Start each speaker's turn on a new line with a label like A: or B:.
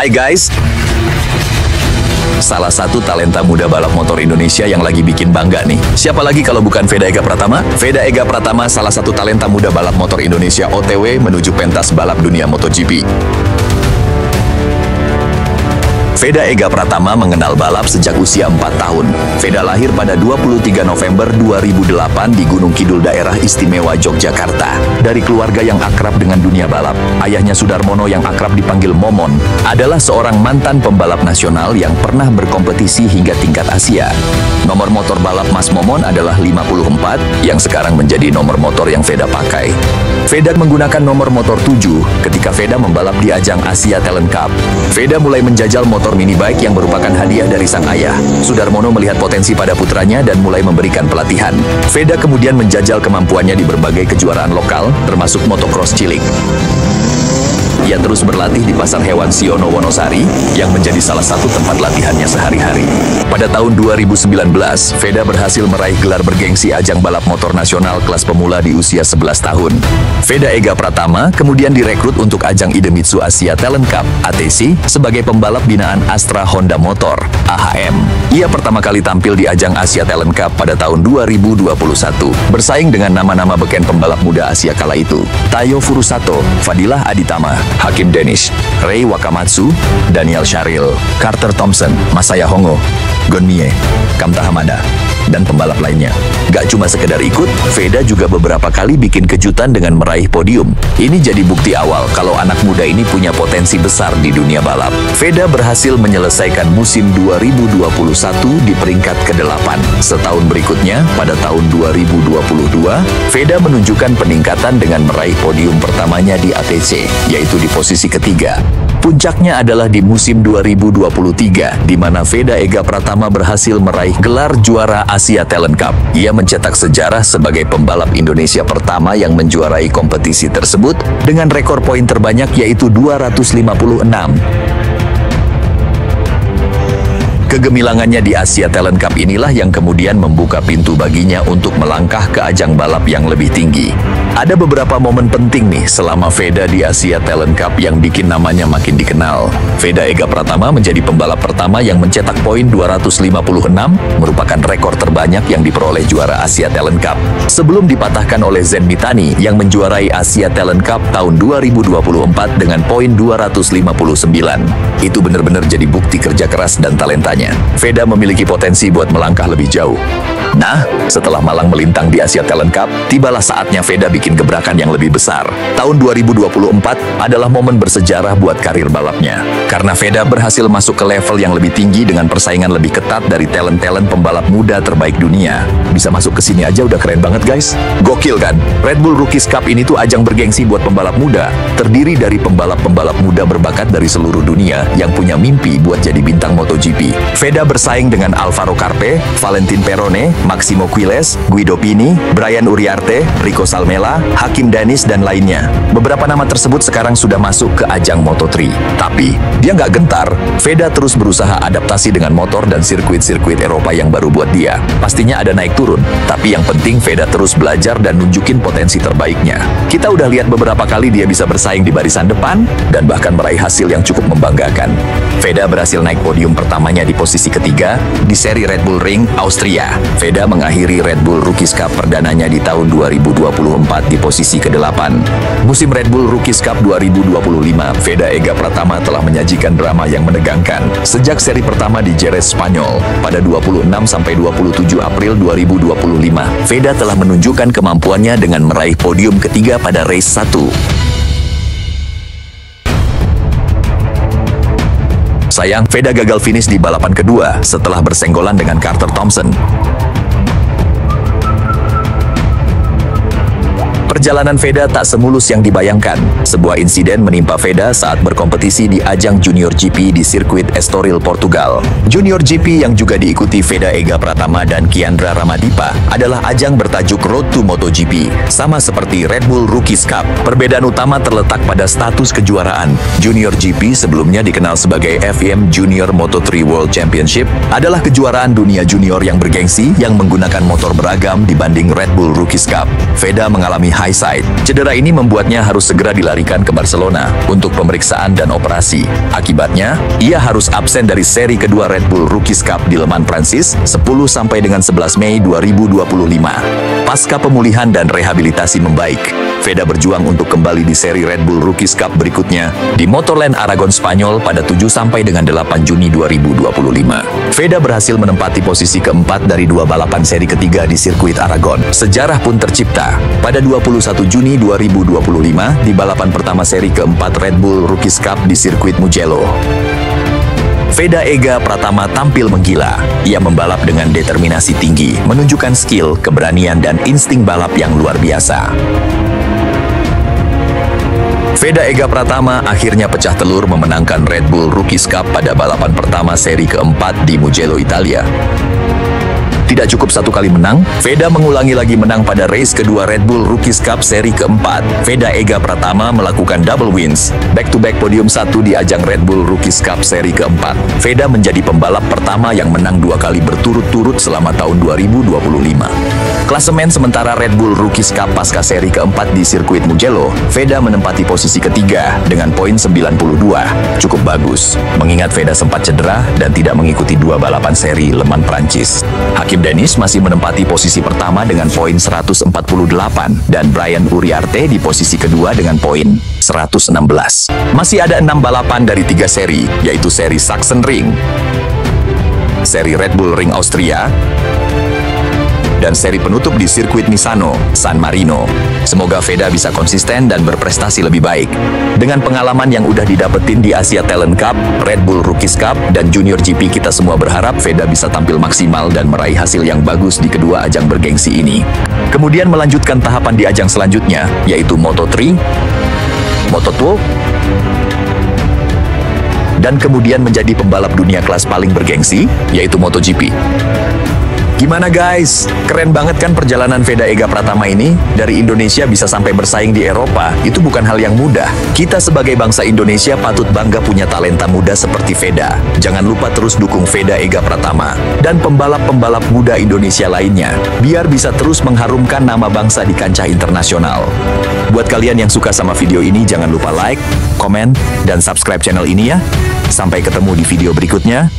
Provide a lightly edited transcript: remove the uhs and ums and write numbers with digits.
A: Hai guys, salah satu talenta muda balap motor Indonesia yang lagi bikin bangga nih. Siapa lagi kalau bukan Veda Ega Pratama? Veda Ega Pratama salah satu talenta muda balap motor Indonesia OTW menuju pentas balap dunia MotoGP. Veda Ega Pratama mengenal balap sejak usia 4 tahun. Veda lahir pada 23 November 2008 di Gunung Kidul, daerah istimewa Yogyakarta. Dari keluarga yang akrab dengan dunia balap, ayahnya Sudarmono yang akrab dipanggil Momon adalah seorang mantan pembalap nasional yang pernah berkompetisi hingga tingkat Asia. Nomor motor balap Mas Momon adalah 54, yang sekarang menjadi nomor motor yang Veda pakai. Veda menggunakan nomor motor 7 ketika Veda membalap di ajang Asia Talent Cup. Veda mulai menjajal motor mini bike yang merupakan hadiah dari sang ayah. Sudarmono melihat potensi pada putranya dan mulai memberikan pelatihan. Veda kemudian menjajal kemampuannya di berbagai kejuaraan lokal, termasuk motocross cilik. Ia terus berlatih di Pasar Hewan Siono Wonosari, yang menjadi salah satu tempat latihannya sehari-hari. Pada tahun 2019, Veda berhasil meraih gelar bergengsi ajang balap motor nasional kelas pemula di usia 11 tahun. Veda Ega Pratama kemudian direkrut untuk ajang Idemitsu Asia Talent Cup (ATC) sebagai pembalap binaan Astra Honda Motor (AHM). Ia pertama kali tampil di ajang Asia Talent Cup pada tahun 2021, bersaing dengan nama-nama beken pembalap muda Asia kala itu: Tayo Furusato, Fadilah Aditama, Hakim Danish, Rei Wakamatsu, Daniel Sharil, Carter Thompson, Masaya Hongo, Gonmie, Kamta Hamada, dan pembalap lainnya. Gak cuma sekedar ikut, Veda juga beberapa kali bikin kejutan dengan meraih podium. Ini jadi bukti awal kalau anak muda ini punya potensi besar di dunia balap. Veda berhasil menyelesaikan musim 2021 di peringkat ke-8. Setahun berikutnya, pada tahun 2022, Veda menunjukkan peningkatan dengan meraih podium pertamanya di ATC, yaitu di posisi ketiga. Puncaknya adalah di musim 2023, di mana Veda Ega Pratama berhasil meraih gelar juara Asia Talent Cup. Ia mencetak sejarah sebagai pembalap Indonesia pertama yang menjuarai kompetisi tersebut dengan rekor poin terbanyak, yaitu 256. Kegemilangannya di Asia Talent Cup inilah yang kemudian membuka pintu baginya untuk melangkah ke ajang balap yang lebih tinggi. Ada beberapa momen penting nih selama Veda di Asia Talent Cup yang bikin namanya makin dikenal. Veda Ega Pratama menjadi pembalap pertama yang mencetak poin 256, merupakan rekor terbanyak yang diperoleh juara Asia Talent Cup, sebelum dipatahkan oleh Zen Mitani yang menjuarai Asia Talent Cup tahun 2024 dengan poin 259. Itu benar-benar jadi bukti kerja keras dan talentanya. Veda memiliki potensi buat melangkah lebih jauh. Nah, setelah malang melintang di Asia Talent Cup, tibalah saatnya Veda bikin gebrakan yang lebih besar. Tahun 2024 adalah momen bersejarah buat karir balapnya. Karena Veda berhasil masuk ke level yang lebih tinggi dengan persaingan lebih ketat dari talent-talent pembalap muda terbaik dunia. Bisa masuk ke sini aja udah keren banget guys. Gokil kan? Red Bull Rookies Cup ini tuh ajang bergengsi buat pembalap muda. Terdiri dari pembalap-pembalap muda berbakat dari seluruh dunia yang punya mimpi buat jadi bintang MotoGP. Veda bersaing dengan Alvaro Carpe, Valentin Perone, Maximo Quiles, Guido Pini, Brian Uriarte, Rico Salmela, Hakim Danish, dan lainnya. Beberapa nama tersebut sekarang sudah masuk ke ajang Moto3. Tapi, dia nggak gentar. Veda terus berusaha adaptasi dengan motor dan sirkuit-sirkuit Eropa yang baru buat dia. Pastinya ada naik turun, tapi yang penting Veda terus belajar dan nunjukin potensi terbaiknya. Kita udah lihat beberapa kali dia bisa bersaing di barisan depan, dan bahkan meraih hasil yang cukup membanggakan. Veda berhasil naik podium pertamanya di posisi ketiga di seri Red Bull Ring, Austria. Veda mengakhiri Red Bull Rookies Cup perdananya di tahun 2024 di posisi ke-8. Musim Red Bull Rookies Cup 2025, Veda Ega Pratama telah menyajikan drama yang menegangkan. Sejak seri pertama di Jerez, Spanyol, pada 26-27 April 2025, Veda telah menunjukkan kemampuannya dengan meraih podium ketiga pada race 1. Sayang, Veda gagal finish di balapan kedua setelah bersenggolan dengan Carter Thompson. Perjalanan Veda tak semulus yang dibayangkan. Sebuah insiden menimpa Veda saat berkompetisi di ajang Junior GP di sirkuit Estoril, Portugal. Junior GP yang juga diikuti Veda Ega Pratama dan Kiandra Ramadipa adalah ajang bertajuk Road to MotoGP, sama seperti Red Bull Rookies Cup. Perbedaan utama terletak pada status kejuaraan. Junior GP, sebelumnya dikenal sebagai FIM Junior Moto3 World Championship, adalah kejuaraan dunia junior yang bergengsi yang menggunakan motor beragam dibanding Red Bull Rookies Cup. Veda mengalami high side. Cedera ini membuatnya harus segera dilarikan ke Barcelona untuk pemeriksaan dan operasi. Akibatnya, ia harus absen dari seri kedua Red Bull Rookies Cup di Le Mans, Prancis, 10 sampai dengan 11 Mei 2025. Pasca pemulihan dan rehabilitasi membaik, Veda berjuang untuk kembali di seri Red Bull Rookies Cup berikutnya di Motorland Aragon, Spanyol pada 7 sampai dengan 8 Juni 2025. Veda berhasil menempati posisi keempat dari 2 balapan seri ketiga di sirkuit Aragon. Sejarah pun tercipta pada 21 Juni 2025 di balapan pertama seri keempat Red Bull Rookies Cup di sirkuit Mugello. Veda Ega Pratama tampil menggila. Ia membalap dengan determinasi tinggi, menunjukkan skill, keberanian, dan insting balap yang luar biasa. Veda Ega Pratama akhirnya pecah telur memenangkan Red Bull Rookies Cup pada balapan pertama seri keempat di Mugello, Italia. Tidak cukup satu kali menang, Veda mengulangi lagi menang pada race kedua Red Bull Rookies Cup seri keempat. Veda Ega Pratama melakukan double wins, back-to-back podium 1 di ajang Red Bull Rookies Cup seri keempat. Veda menjadi pembalap pertama yang menang 2 kali berturut-turut selama tahun 2025. Klasemen sementara Red Bull Rookies Cup pasca seri keempat di sirkuit Mugello, Veda menempati posisi ketiga dengan poin 92. Cukup bagus, mengingat Veda sempat cedera dan tidak mengikuti 2 balapan seri Le Mans, Prancis. Hakim Dennis masih menempati posisi pertama dengan poin 148 dan Brian Uriarte di posisi kedua dengan poin 116. Masih ada 6 balapan dari 3 seri, yaitu seri Sachsenring, seri Red Bull Ring Austria, dan seri penutup di sirkuit Misano, San Marino. Semoga Veda bisa konsisten dan berprestasi lebih baik. Dengan pengalaman yang udah didapetin di Asia Talent Cup, Red Bull Rookies Cup, dan Junior GP, kita semua berharap Veda bisa tampil maksimal dan meraih hasil yang bagus di kedua ajang bergengsi ini. Kemudian melanjutkan tahapan di ajang selanjutnya, yaitu Moto3, Moto2, dan kemudian menjadi pembalap dunia kelas paling bergengsi, yaitu MotoGP. Gimana guys? Keren banget kan perjalanan Veda Ega Pratama ini? Dari Indonesia bisa sampai bersaing di Eropa, itu bukan hal yang mudah. Kita sebagai bangsa Indonesia patut bangga punya talenta muda seperti Veda. Jangan lupa terus dukung Veda Ega Pratama dan pembalap-pembalap muda Indonesia lainnya, biar bisa terus mengharumkan nama bangsa di kancah internasional. Buat kalian yang suka sama video ini, jangan lupa like, komen, dan subscribe channel ini ya. Sampai ketemu di video berikutnya.